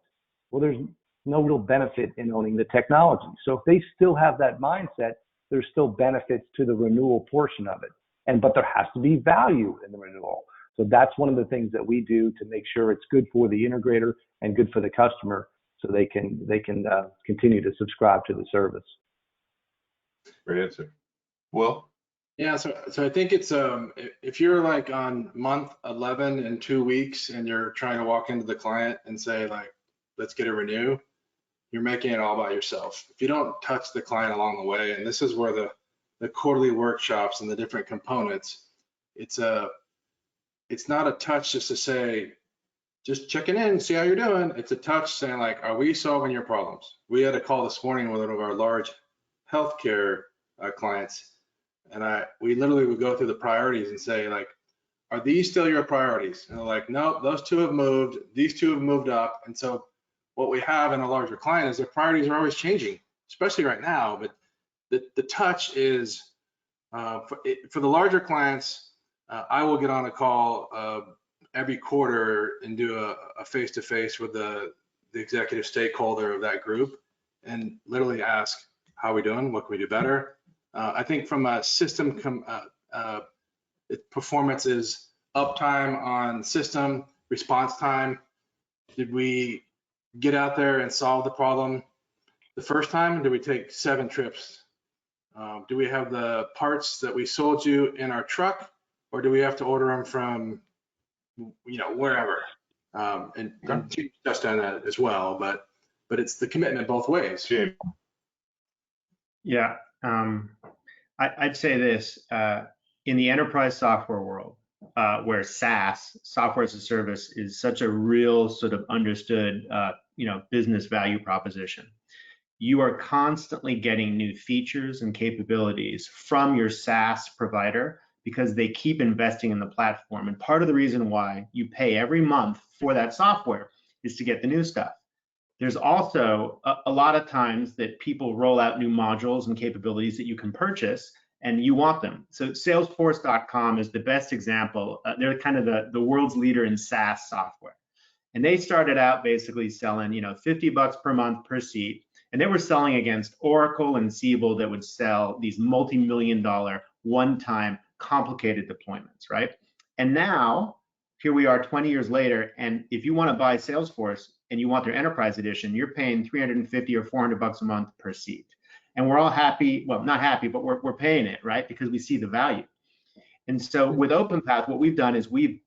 [SPEAKER 4] Well, there's no real benefit in owning the technology. So if they still have that mindset, there's still benefits to the renewal portion of it. But there has to be value in the renewal. So that's one of the things that we do to make sure it's good for the integrator and good for the customer, so they can continue to subscribe to the service.
[SPEAKER 2] Great answer. Well.
[SPEAKER 3] Yeah, so I think it's if you're like on month 11 in 2 weeks and you're trying to walk into the client and say like, let's get a renew, you're making it all by yourself. If you don't touch the client along the way, and this is where the quarterly workshops and the different components, it's not a touch just to say, just checking in, see how you're doing. It's a touch saying like, are we solving your problems? We had a call this morning with one of our large healthcare clients, and we literally would go through the priorities and say like, are these still your priorities? And they're like, no, those two have moved, these two have moved up. And so what we have in a larger client is their priorities are always changing, especially right now. But the touch is, for the larger clients, I will get on a call every quarter and do a face-to-face with the executive stakeholder of that group and literally ask, how are we doing? What can we do better? I think from a system performance is uptime on system, response time. Did we get out there and solve the problem the first time? Or did we take 7 trips? Do we have the parts that we sold you in our truck, or do we have to order them from wherever? And just done that as well. But but it's the commitment both ways.
[SPEAKER 2] James.
[SPEAKER 5] Yeah, I'd say this, in the enterprise software world, where SaaS, software as a service, is such a real sort of understood, business value proposition. You are constantly getting new features and capabilities from your SaaS provider because they keep investing in the platform. And part of the reason why you pay every month for that software is to get the new stuff. There's also a lot of times that people roll out new modules and capabilities that you can purchase and you want them. So Salesforce.com is the best example. They're kind of the world's leader in SaaS software. And they started out basically selling, $50 per month per seat. And they were selling against Oracle and Siebel that would sell these multi-million-dollar, one-time, complicated deployments, right? And now, here we are 20 years later, and if you want to buy Salesforce and you want their enterprise edition, you're paying $350 or $400 a month per seat. And we're all happy, well, not happy, but we're paying it, right? Because we see the value. And so with OpenPath, what we've done is we've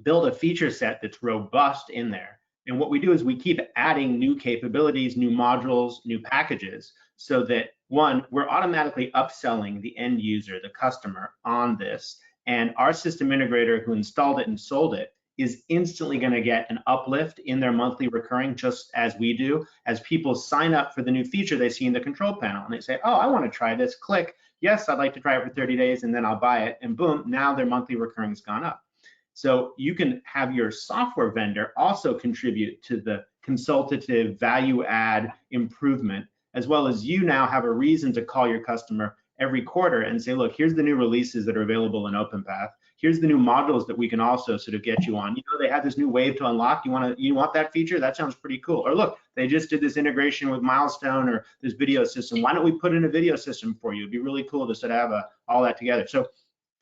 [SPEAKER 5] built a feature set that's robust in there. And what we do is we keep adding new capabilities, new modules, new packages, so that one, we're automatically upselling the end user, the customer, on this. And our system integrator who installed it and sold it is instantly going to get an uplift in their monthly recurring, just as we do. As people sign up for the new feature they see in the control panel and they say, oh, I want to try this, click, yes, I'd like to try it for 30 days and then I'll buy it, and boom, now their monthly recurring's gone up. So you can have your software vendor also contribute to the consultative value add improvement, as well as you now have a reason to call your customer every quarter and say, look, here's the new releases that are available in OpenPath. Here's the new modules that we can also sort of get you on. They have this new wave to unlock. You want that feature? That sounds pretty cool. Or look, they just did this integration with Milestone or this video system. Why don't we put in a video system for you? It'd be really cool to sort of have all that together. So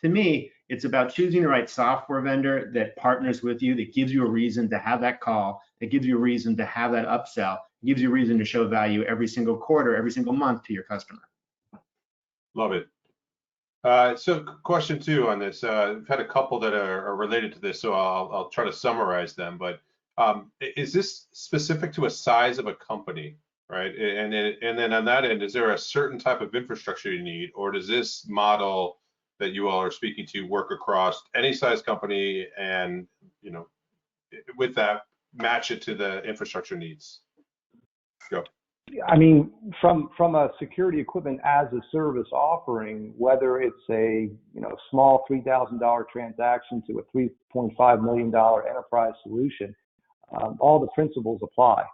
[SPEAKER 5] to me, it's about choosing the right software vendor that partners with you, that gives you a reason to have that call, that gives you a reason to have that upsell, gives you a reason to show value every single quarter, every single month to your customer.
[SPEAKER 2] Love it. So question 2 on this. We've had a couple that are related to this, so I'll try to summarize them. But is this specific to a size of a company, right? And then on that end, is there a certain type of infrastructure you need, or does this model that you all are speaking to work across any size company, and with that, match it to the infrastructure needs? Go.
[SPEAKER 4] I mean, from a security equipment as a service offering, whether it's a small $3,000 transaction to a $3.5 million enterprise solution, all the principles apply.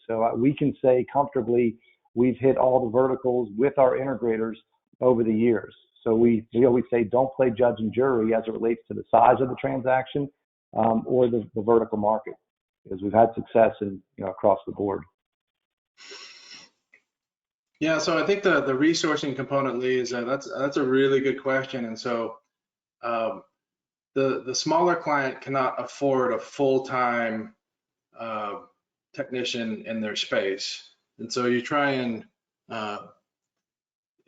[SPEAKER 4] So we can say comfortably we've hit all the verticals with our integrators over the years. So we always say don't play judge and jury as it relates to the size of the transaction or the vertical market, because we've had success across the board.
[SPEAKER 3] Yeah, so I think the resourcing component, Lee, is that's a really good question. And so the smaller client cannot afford a full-time technician in their space, and so you try and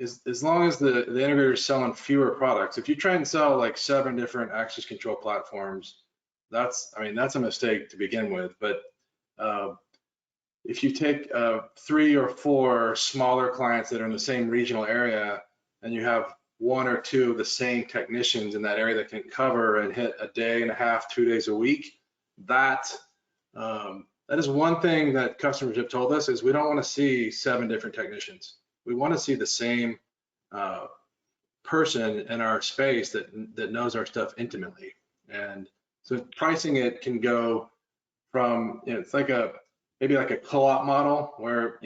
[SPEAKER 3] as long as the integrator is selling fewer products, if you try and sell like 7 different access control platforms, that's a mistake to begin with. But if you take 3 or 4 smaller clients that are in the same regional area, and you have 1 or 2 of the same technicians in that area that can cover and hit a day and a half, 2 days a week, that is one thing that customers have told us is we don't want to see 7 different technicians. We want to see the same person in our space that knows our stuff intimately. And so pricing it can go from, it's like maybe like a co-op model where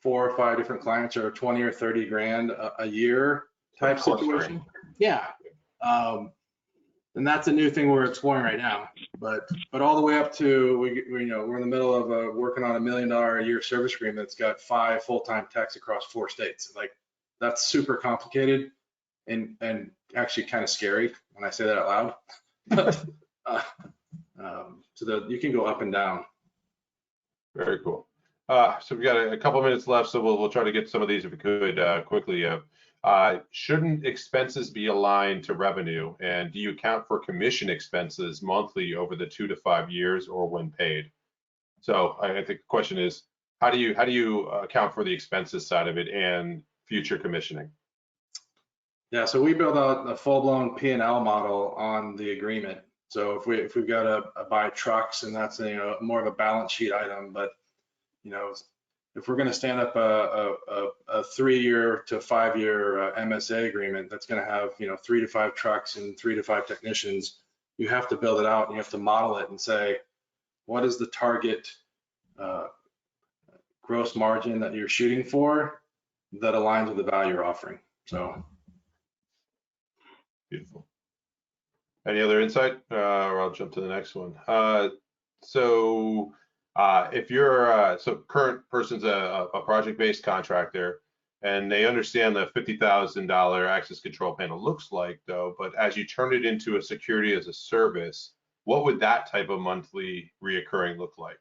[SPEAKER 3] 4 or 5 different clients are 20 or 30 grand a year type situation. Yeah. And that's a new thing we're exploring right now. But all the way up to we're in the middle of working on $1 million a year service agreement that's got 5 full-time techs across 4 states. Like, that's super complicated and actually kind of scary when I say that out loud. So you can go up and down.
[SPEAKER 2] Very cool. So we've got a couple minutes left, so we'll try to get some of these if we could quickly. Shouldn't expenses be aligned to revenue? And do you account for commission expenses monthly over the 2 to 5 years or when paid? So I think the question is, how do you account for the expenses side of it and future commissioning?
[SPEAKER 3] Yeah, so we build out a full-blown P&L model on the agreement. So if we've got to buy trucks, and that's more of a balance sheet item, but if we're going to stand up a 3-year to 5-year MSA agreement, that's going to have 3 to 5 trucks and 3 to 5 technicians. You have to build it out and you have to model it and say, what is the target gross margin that you're shooting for that aligns with the value you're offering? So.
[SPEAKER 2] Beautiful. Any other insight? Or I'll jump to the next one. If you're current person's a project-based contractor, and they understand the $50,000 access control panel looks like, though, but as you turn it into a security as a service, what would that type of monthly reoccurring look like?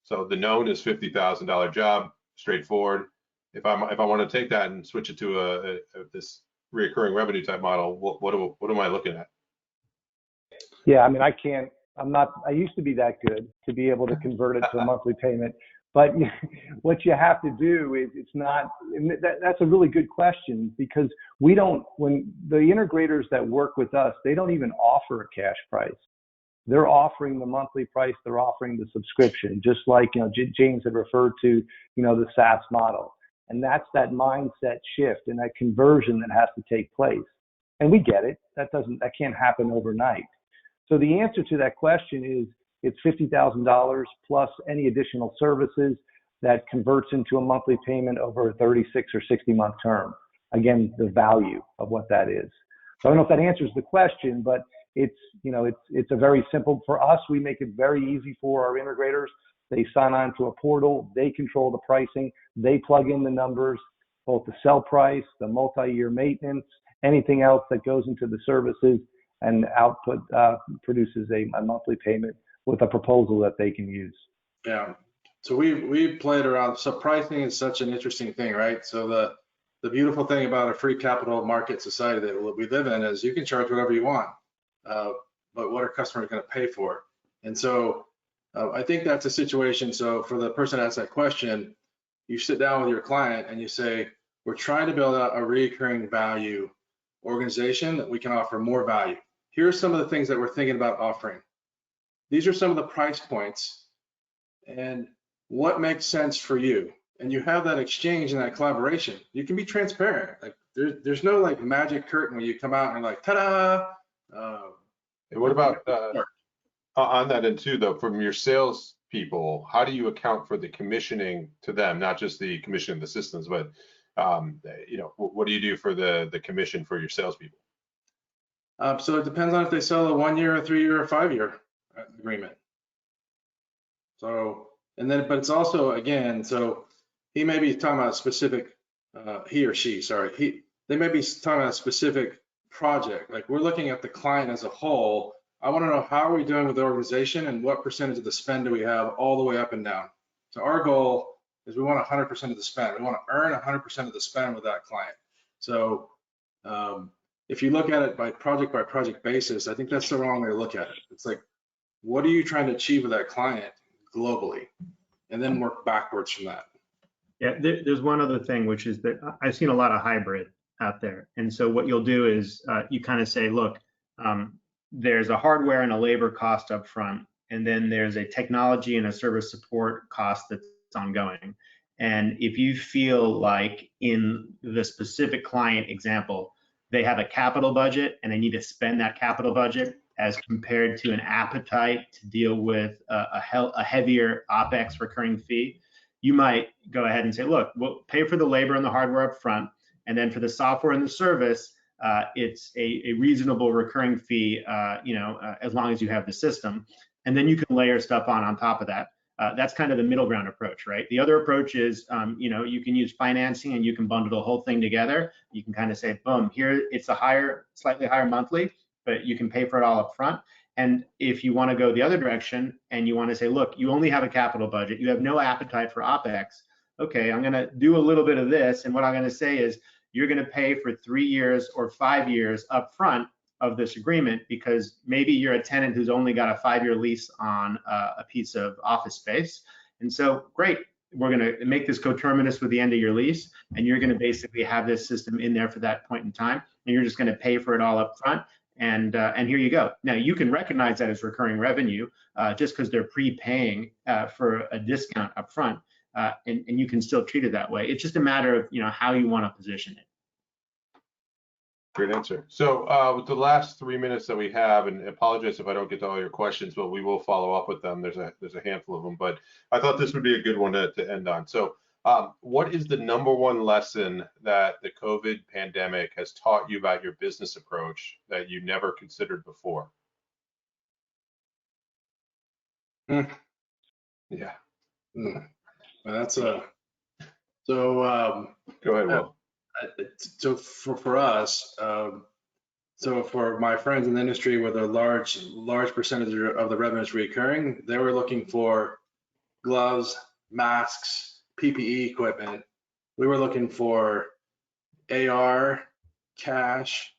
[SPEAKER 2] So the known is $50,000 job, straightforward. If I want to take that and switch it to this reoccurring revenue type model, what am I looking at?
[SPEAKER 4] Yeah, I mean, I used to be that good to be able to convert it to a monthly payment, but what you have to do is that's a really good question, because when the integrators that work with us, they don't even offer a cash price. They're offering the monthly price, they're offering the subscription, just like, James had referred to, the SaaS model. And that's that mindset shift and that conversion that has to take place. And we get it. That can't happen overnight. So the answer to that question is it's $50,000 plus any additional services that converts into a monthly payment over a 36 or 60 month term. Again, the value of what that is. So I don't know if that answers the question, but it's a very simple, for us, we make it very easy for our integrators. They sign on to a portal, they control the pricing, they plug in the numbers, both the sell price, the multi-year maintenance, anything else that goes into the services, and output produces a monthly payment with a proposal that they can use.
[SPEAKER 3] Yeah, so we played around. So pricing is such an interesting thing, right? So the beautiful thing about a free capital market society that we live in is you can charge whatever you want, but what are customers going to pay for? And so I think that's a situation. So for the person that asked that question, you sit down with your client and you say, we're trying to build out a recurring value organization that we can offer more value. Here's some of the things that we're thinking about offering. These are some of the price points and what makes sense for you. And you have that exchange and that collaboration. You can be transparent. Like there's no like magic curtain where you come out and like, ta-da.
[SPEAKER 2] And what about on that end too, though, from your sales people, how do you account for the commissioning to them, not just the commission of the systems, but what do you do for the commission for your salespeople?
[SPEAKER 3] So it depends on if they sell a 1-year, a 3-year, or 5-year agreement. So, but it's also, again, so he may be talking about a specific, he or she, sorry, they may be talking about a specific project. Like we're looking at the client as a whole. I want to know how are we doing with the organization and what percentage of the spend do we have all the way up and down. So our goal is we want 100% of the spend. We want to earn 100% of the spend with that client. So if you look at it by project basis, I think that's the wrong way to look at it. It's like, what are you trying to achieve with that client globally? And then work backwards from that.
[SPEAKER 5] Yeah, there's one other thing, which is that I've seen a lot of hybrid out there. And so what you'll do is you kind of say, look, there's a hardware and a labor cost up front, and then there's a technology and a service support cost that's ongoing. And if you feel like in the specific client example, they have a capital budget and they need to spend that capital budget as compared to an appetite to deal with a heavier OpEx recurring fee, you might go ahead and say, look, we'll pay for the labor and the hardware up front, and then for the software and the service, it's a reasonable recurring fee, as long as you have the system, and then you can layer stuff on top of that. That's kind of the middle ground approach, right? The other approach is, you can use financing and you can bundle the whole thing together. You can kind of say, boom, here it's a slightly higher monthly, but you can pay for it all up front. And if you want to go the other direction and you want to say, look, you only have a capital budget, you have no appetite for OpEx. Okay, I'm going to do a little bit of this, and what I'm going to say is you're going to pay for 3 years or 5 years up front of this agreement, because maybe you're a tenant who's only got a 5-year lease on a piece of office space. And so great, we're going to make this coterminous with the end of your lease, and you're going to basically have this system in there for that point in time, and you're just going to pay for it all up front. And here you go. Now you can recognize that as recurring revenue just because they're prepaying for a discount up front, and you can still treat it that way. It's just a matter of how you want to position it.
[SPEAKER 2] Great answer. So with the last 3 minutes that we have, and apologize if I don't get to all your questions, but we will follow up with them. There's a handful of them, but I thought this would be a good one to end on. So what is the #1 lesson that the COVID pandemic has taught you about your business approach that you never considered before?
[SPEAKER 3] Yeah. Well, that's so.
[SPEAKER 2] Go ahead, Will.
[SPEAKER 3] So for us, so for my friends in the industry with a large percentage of the revenues recurring, they were looking for gloves, masks, PPE equipment. We were looking for AR, cash,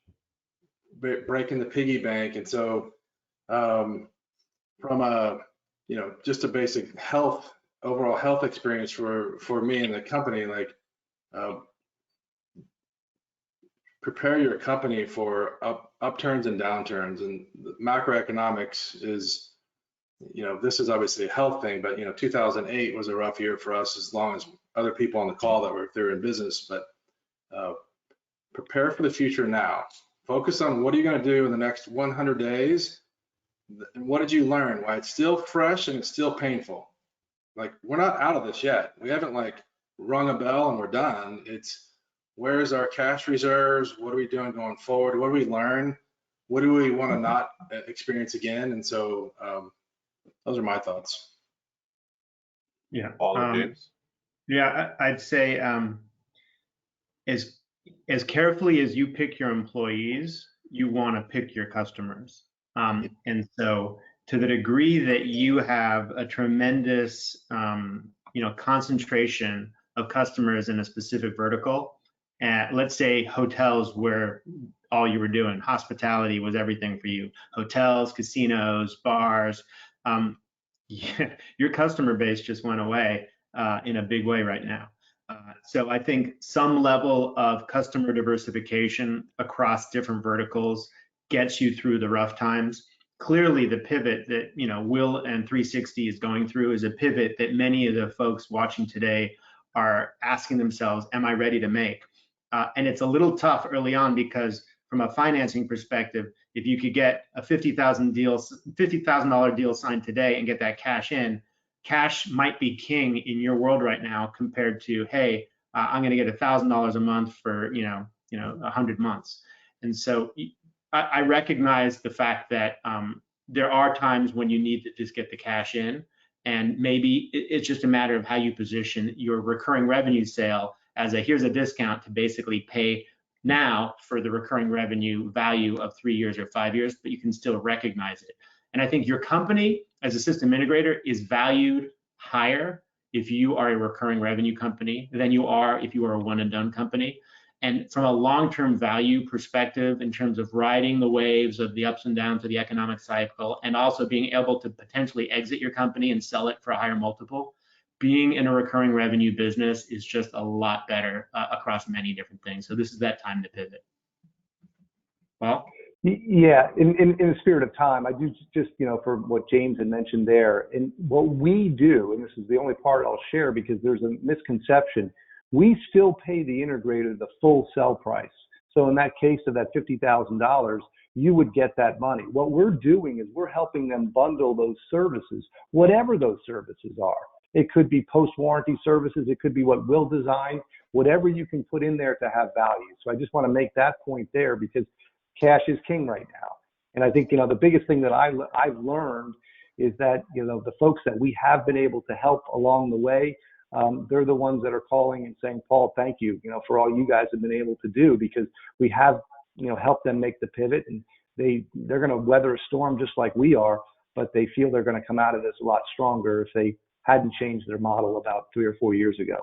[SPEAKER 3] breaking the piggy bank. And so from a, just a basic overall health experience for me and the company, like prepare your company for upturns and downturns. And macroeconomics is, this is obviously a health thing, but 2008 was a rough year for us, as long as other people on the call that were through in business. But prepare for the future now. Focus on what are you going to do in the next 100 days, and what did you learn? Why it's still fresh and it's still painful. Like, we're not out of this yet. We haven't rung a bell and we're done. It's, where's our cash reserves? What are we doing going forward? What do we learn? What do we want to not experience again? And so those are my thoughts.
[SPEAKER 5] Yeah.
[SPEAKER 2] Paul and James?
[SPEAKER 5] Yeah, I'd say as carefully as you pick your employees, you want to pick your customers. And so to the degree that you have a tremendous concentration of customers in a specific vertical, let's say hotels, where all you were doing, hospitality was everything for you, hotels, casinos, bars, your customer base just went away in a big way right now. So I think some level of customer diversification across different verticals gets you through the rough times. Clearly, the pivot that Will and 360 is going through is a pivot that many of the folks watching today are asking themselves, am I ready to make? And it's a little tough early on, because from a financing perspective, if you could get a $50,000 deal signed today and get that cash in, cash might be king in your world right now, compared to, hey, I'm going to get $1,000 a month for 100 months. And so I recognize the fact that there are times when you need to just get the cash in, and maybe it's just a matter of how you position your recurring revenue sale as here's a discount to basically pay now for the recurring revenue value of 3 years or 5 years, but you can still recognize it. And I think your company as a system integrator is valued higher if you are a recurring revenue company than you are if you are a one and done company. And from a long-term value perspective, in terms of riding the waves of the ups and downs of the economic cycle, and also being able to potentially exit your company and sell it for a higher multiple, being in a recurring revenue business is just a lot better across many different things. So this is that time to pivot. Well,
[SPEAKER 4] yeah, in the spirit of time, I do just, for what James had mentioned there, and what we do, and this is the only part I'll share because there's a misconception, we still pay the integrator the full sell price. So in that case of that $50,000, you would get that money. What we're doing is we're helping them bundle those services, whatever those services are. It could be post-warranty services. It could be what Will designed, whatever you can put in there to have value. So I just want to make that point there, because cash is king right now. And I think, the biggest thing that I've learned is that, the folks that we have been able to help along the way, they're the ones that are calling and saying, Paul, thank you, for all you guys have been able to do, because we have, helped them make the pivot, and they're going to weather a storm just like we are, but they feel they're going to come out of this a lot stronger if they hadn't changed their model about 3 or 4 years ago.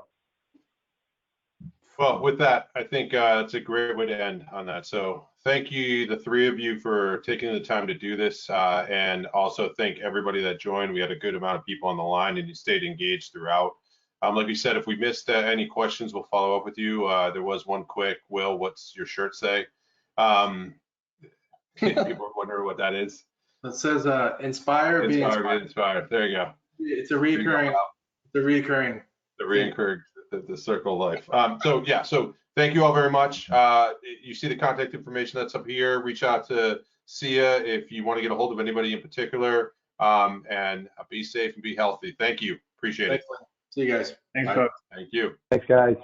[SPEAKER 2] Well, with that, I think that's a great way to end on that. So thank you, the three of you, for taking the time to do this, and also thank everybody that joined. We had a good amount of people on the line, and you stayed engaged throughout. Like we said, if we missed any questions, we'll follow up with you. There was one quick. Will, what's your shirt say? People are wondering what that is.
[SPEAKER 3] It says inspire, be
[SPEAKER 2] Inspired,
[SPEAKER 3] inspired.
[SPEAKER 2] be inspired. There you go.
[SPEAKER 3] It's a reoccurring. The reoccurring.
[SPEAKER 2] The reoccurring, the circle of life. So yeah, so thank you all very much. You see the contact information that's up here. Reach out to Sia if you want to get a hold of anybody in particular. And be safe and be healthy. Thank you. Appreciate it.
[SPEAKER 3] See you guys.
[SPEAKER 5] Thanks,
[SPEAKER 3] Bye.
[SPEAKER 5] folks.
[SPEAKER 2] Thank you.
[SPEAKER 4] Thanks, guys.